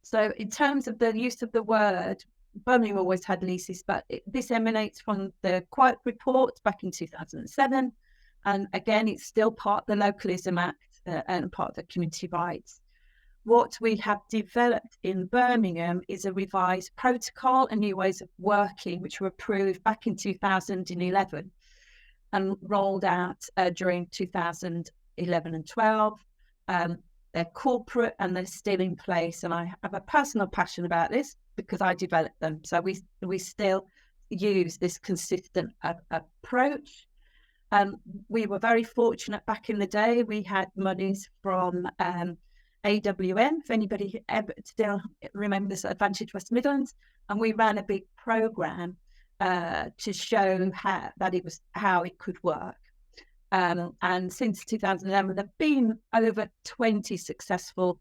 So in terms of the use of the word, Birmingham always had leases, but this emanates from the Quiet Report back in 2007. And again, it's still part of the Localism Act and part of the community rights. What we have developed in Birmingham is a revised protocol and new ways of working, which were approved back in 2011 and rolled out during 2011 and 12. They're corporate and they're still in place. And I have a personal passion about this because I developed them. So we still use this consistent approach. We were very fortunate back in the day. We had monies from AWM, if anybody ever still remembers Advantage West Midlands, and we ran a big programme to show how it could work. And since 2011, there have been over 20 successful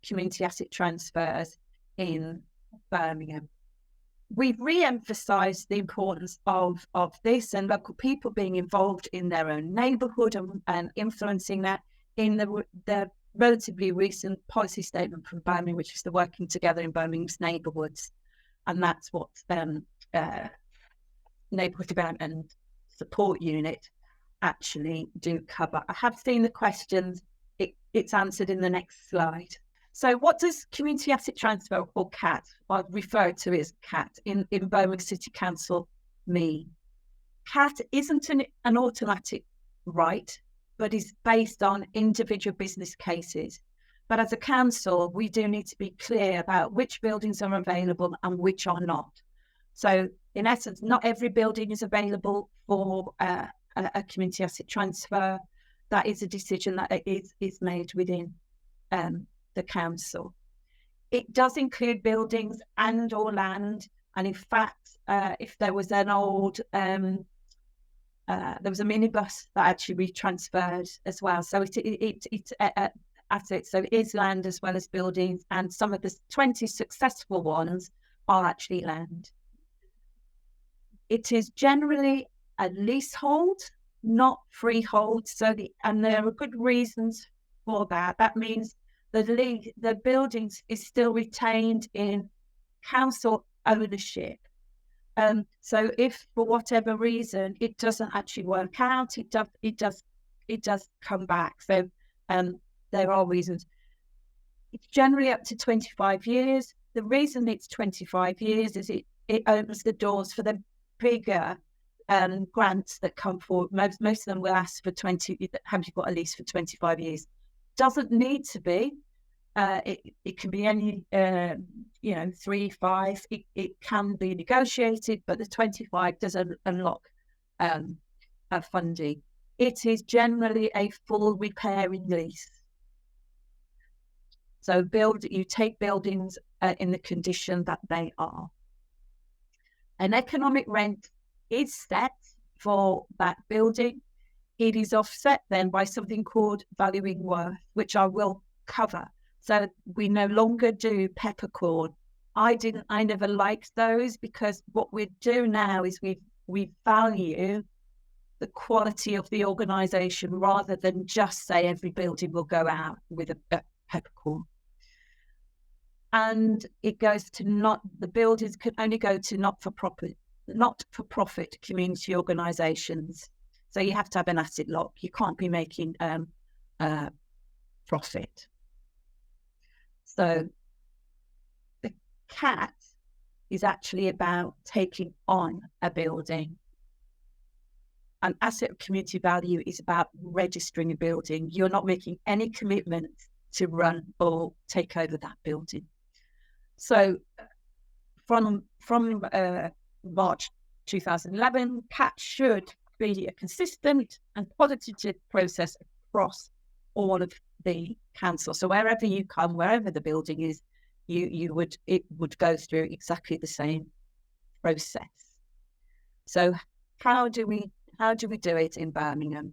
community asset transfers in Birmingham. We've re-emphasised the importance of this and local people being involved in their own neighbourhood and influencing that in the relatively recent policy statement from Birmingham, which is the Working Together in Birmingham's Neighbourhoods. And that's what Neighbourhood Development and Support Unit actually do cover. I have seen the questions. It's answered in the next slide. So what does Community Asset Transfer, or CAT, or referred to as CAT in Birmingham City Council, mean? CAT isn't an automatic right, but is based on individual business cases. But as a council, we do need to be clear about which buildings are available and which are not. So in essence, not every building is available for a community asset transfer. That is a decision that is made within the council. It does include buildings and or land. And in fact, if there was an old, there was a minibus that actually we transferred as well. So it's assets. So it is land as well as buildings. And some of the 20 successful ones are actually land. It is generally a leasehold, not freehold. And there are good reasons for that. That means the buildings is still retained in council ownership. So if for whatever reason it doesn't actually work out, it does come back. So there are reasons. It's generally up to 25 years. The reason it's 25 years is it opens the doors for the bigger grants that come forward. Most of them will ask for 20. Have you got a lease for 25 years? Doesn't need to be. It can be any 3, 5. It can be negotiated, but the 25 does unlock funding. It is generally a full repairing lease. So you take buildings in the condition that they are. An economic rent is set for that building. It is offset then by something called valuing worth, which I will cover. So we no longer do peppercorn. I never liked those, because what we do now is we value the quality of the organisation rather than just say every building will go out with a peppercorn. And it goes to the buildings can only go to not-for-profit community organisations. So you have to have an asset lock. You can't be making profit. So the CAT is actually about taking on a building. An asset of community value is about registering a building. You're not making any commitment to run or take over that building. So from March 2011, CAT should be a consistent and positive process across all of the council. So wherever you come, wherever the building is, it would go through exactly the same process. So how do we do it in Birmingham?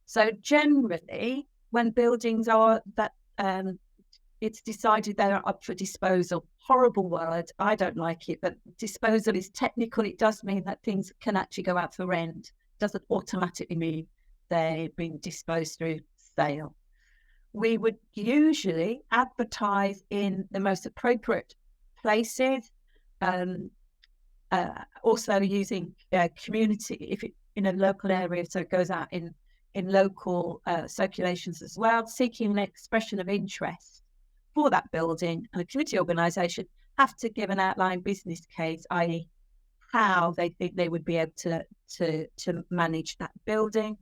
So generally, when buildings are that it's decided they are up for disposal. Horrible word, I don't like it, but disposal is technical. It does mean that things can actually go out for rent. It doesn't automatically mean they're being disposed through sale. we would usually advertise in the most appropriate places, also using community, if it in a local area, so it goes out in local circulations as well, seeking an expression of interest for that building. And a community organisation have to give an outline business case, i.e. how they think they would be able to manage that building.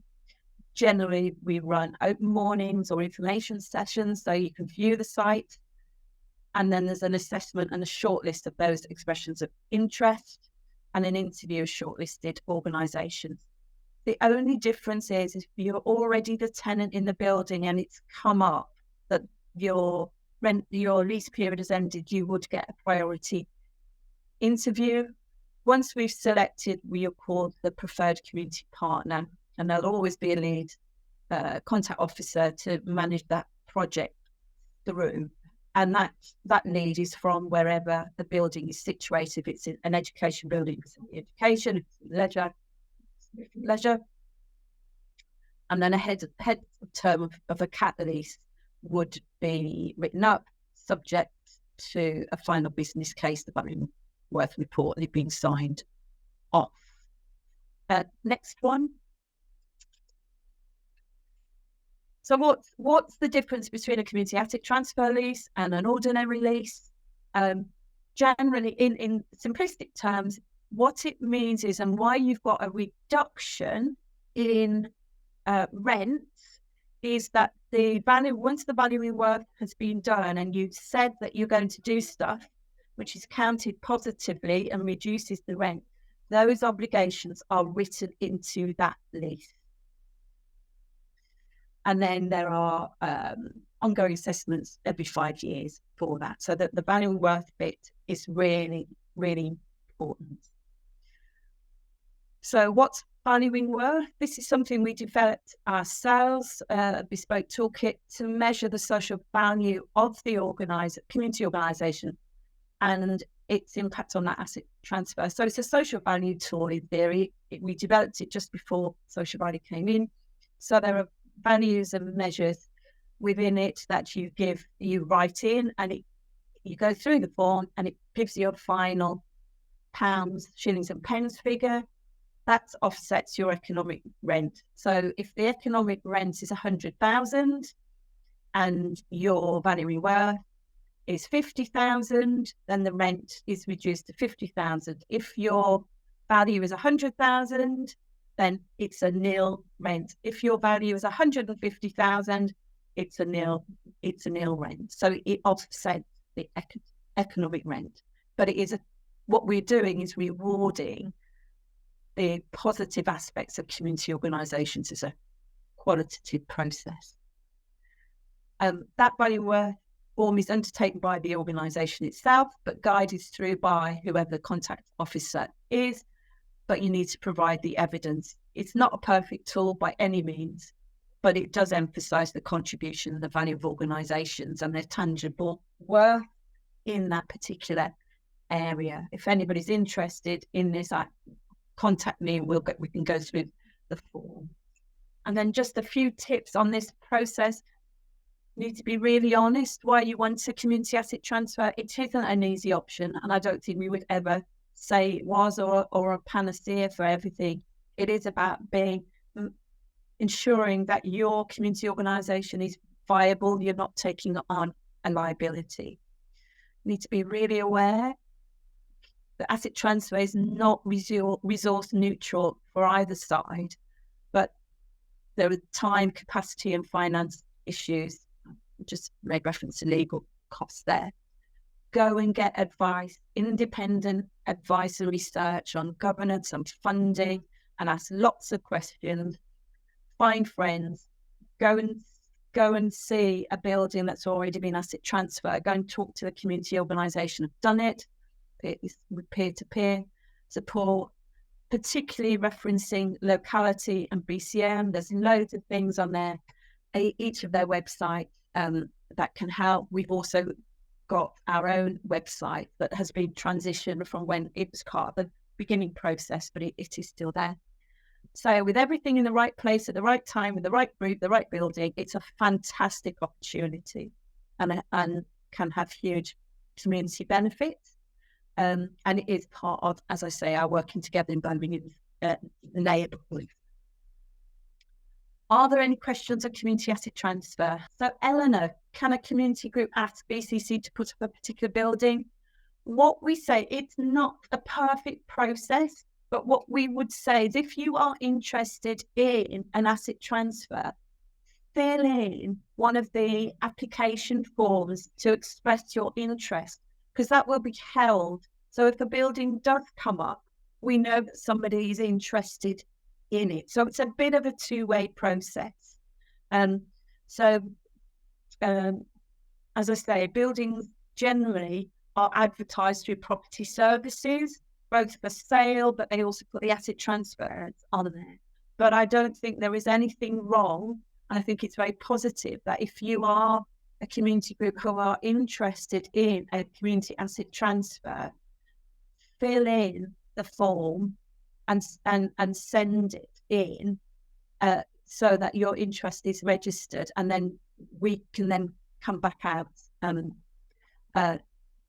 Generally, we run open mornings or information sessions so you can view the site. And then there's an assessment and a shortlist of those expressions of interest and an interview of shortlisted organisations. The only difference is if you're already the tenant in the building and it's come up that your lease period has ended, you would get a priority interview. Once we've selected, we are called the preferred community partner, and there'll always be a lead contact officer to manage that project through. And that lead is from wherever the building is situated. If it's an education building, it's education, if it's leisure. And then a head of term of a cat lease would be written up, subject to a final business case, the value worth report being signed off. Next one. So what's the difference between a community asset transfer lease and an ordinary lease? Generally, in simplistic terms, what it means is, and why you've got a reduction in rent, is that the value, once the valuing work has been done and you've said that you're going to do stuff which is counted positively and reduces the rent, those obligations are written into that lease. And then there are ongoing assessments every 5 years for that. So that the value worth bit is really, really important. So what's valuing worth? This is something we developed ourselves, a bespoke toolkit to measure the social value of the community organisation and its impact on that asset transfer. So it's a social value tool in theory. We developed it just before social value came in. So there are values and measures within it that you write in, and you go through the form and it gives you a final pounds, shillings and pence figure. That offsets your economic rent. So if the economic rent is 100,000 and your valuing worth is 50,000, then the rent is reduced to 50,000. If your value is 100,000, then it's a nil rent. If your value is 150,000, it's a nil rent. So it offsets the economic rent. But what we're doing is rewarding the positive aspects of community organisations as a qualitative process. That value worth form is undertaken by the organisation itself, but guided through by whoever the contact officer is. But you need to provide the evidence. It's not a perfect tool by any means, but it does emphasise the contribution and the value of organisations and their tangible worth in that particular area. If anybody's interested in this, contact me. We can go through the form. And then just a few tips on this process. You need to be really honest why you want a community asset transfer. It isn't an easy option, and I don't think we would ever say it was or a panacea for everything. It is about ensuring that your community organisation is viable. You're not taking on a liability. You need to be really aware that asset transfer is not resource neutral for either side, but there are time, capacity and finance issues. Just made reference to legal costs there. Go and get advice, independent advice and research on governance and funding, and ask lots of questions. Find friends. Go and see a building that's already been asset transferred. Go and talk to the community organisation who've done it. It's with peer-to-peer support, particularly referencing locality and BCM. There's loads of things on there, each of their websites that can help. We've also got our own website that has been transitioned from when it was part of the beginning process, but it is still there. So with everything in the right place at the right time, with the right group, the right building, it's a fantastic opportunity and can have huge community benefits. And it is part of, as I say, our working together in Birmingham neighbourhood. Are there any questions on community asset transfer? So Eleanor, can a community group ask BCC to put up a particular building? What we say, it's not a perfect process, but what we would say is if you are interested in an asset transfer, fill in one of the application forms to express your interest, because that will be held. So if a building does come up, we know that somebody is interested in it. So it's a bit of a two-way process. As I say, buildings generally are advertised through property services, both for sale, but they also put the asset transfers on there. But I don't think there is anything wrong. I think it's very positive that if you are a community group who are interested in a community asset transfer, fill in the form and send it in so that your interest is registered, and then we can then come back out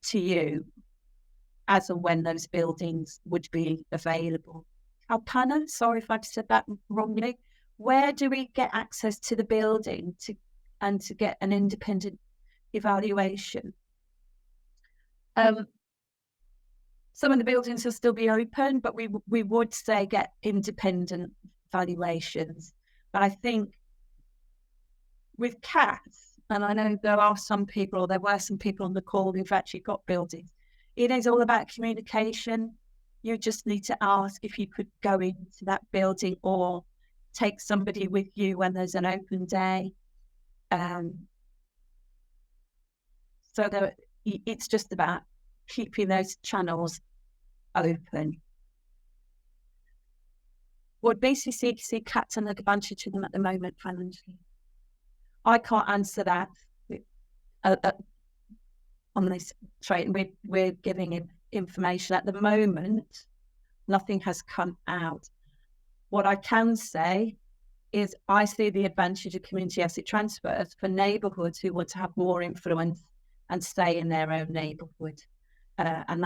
to you as and when those buildings would be available. Alpana, sorry if I've said that wrongly. Where do we get access to the building to get an independent evaluation? Some of the buildings will still be open, but we would say get independent valuations. But I think with CAS, and I know there were some people on the call who've actually got buildings, it is all about communication. You just need to ask if you could go into that building or take somebody with you when there's an open day. So it's just about keeping those channels open. Would BCC see cats and an advantage to them at the moment financially? I can't answer that on this trade. We're giving information at the moment. Nothing has come out. What I can say is I see the advantage of community asset transfers for neighbourhoods who want to have more influence and stay in their own neighbourhood. And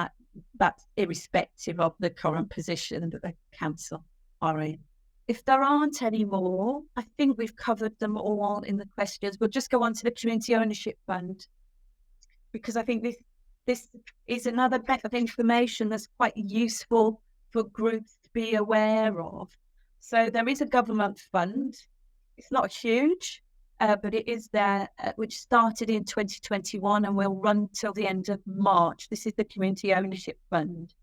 that's irrespective of the current position that the council are in. If there aren't any more, I think we've covered them all in the questions. We'll just go on to the Community Ownership Fund, because I think this is another bit of information that's quite useful for groups to be aware of. So there is a government fund. It's not huge, but it is there, which started in 2021 and will run till the end of March. This is the Community Ownership Fund.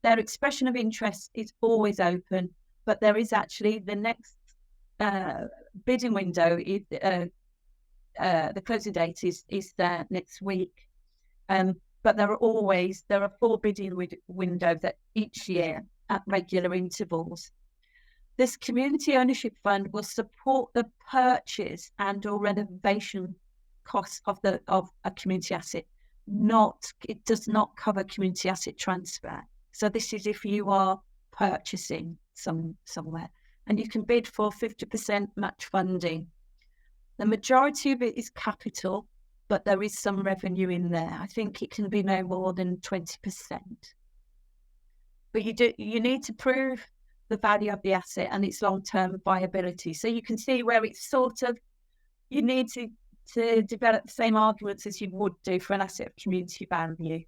Their expression of interest is always open, but there is actually the next bidding window. The closing date is there next week. But there are 4 bidding windows each year at regular intervals. This Community Ownership Fund will support the purchase and or renovation costs of a community asset. It does not cover community asset transfer. So this is if you are purchasing somewhere, and you can bid for 50% match funding. The majority of it is capital, but there is some revenue in there. I think it can be no more than 20%. But you need to prove the value of the asset and its long-term viability. So you can see where it's sort of, you need to develop the same arguments as you would do for an asset of community value.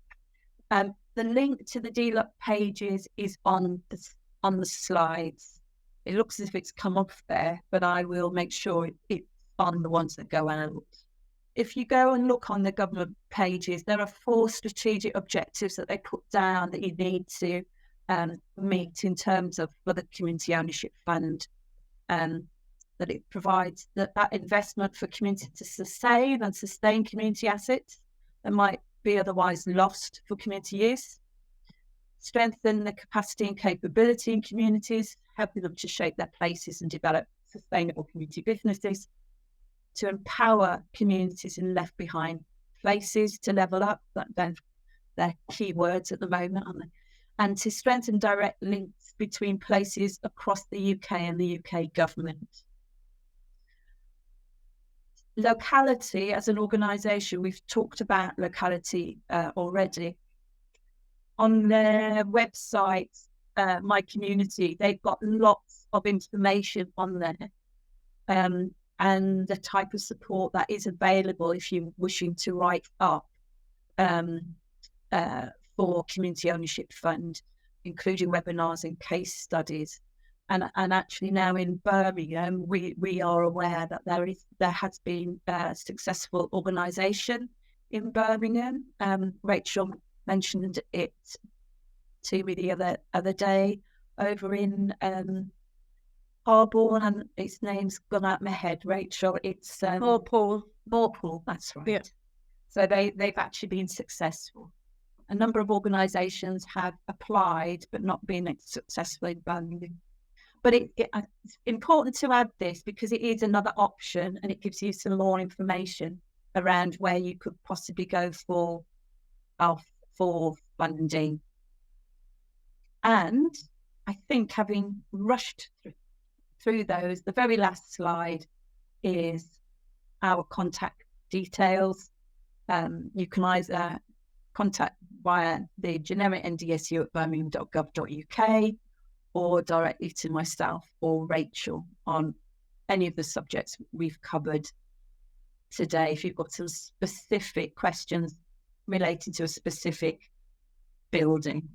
The link to the DLUP pages is on the slides. It looks as if it's come off there, but I will make sure it's on the ones that go out. If you go and look on the government pages, there are 4 strategic objectives that they put down that you need to meet in terms of for the Community Ownership Fund, that it provides that investment for community to sustain community assets that might be otherwise lost for community use, strengthen the capacity and capability in communities, helping them to shape their places and develop sustainable community businesses, to empower communities in left behind places to level up, they're key words at the moment, aren't they? And to strengthen direct links between places across the UK and the UK government. Locality as an organisation, we've talked about locality already. On their website, My Community, they've got lots of information on there, and the type of support that is available if you're wishing to write up for Community Ownership Fund, including webinars and case studies. And actually now in Birmingham, we are aware that there has been a successful organisation in Birmingham. Rachel mentioned it to me the other day over in Harborne, and its name's gone out my head, Rachel. It's Morpool, that's right. Yeah. So they've actually been successful. A number of organisations have applied but not been successful in Birmingham. But it's important to add this because it is another option, and it gives you some more information around where you could possibly go for funding. And I think, having rushed through those, the very last slide is our contact details. You can either contact via the generic ndsu@birmingham.gov.uk or directly to myself or Rachel on any of the subjects we've covered today. If you've got some specific questions related to a specific building.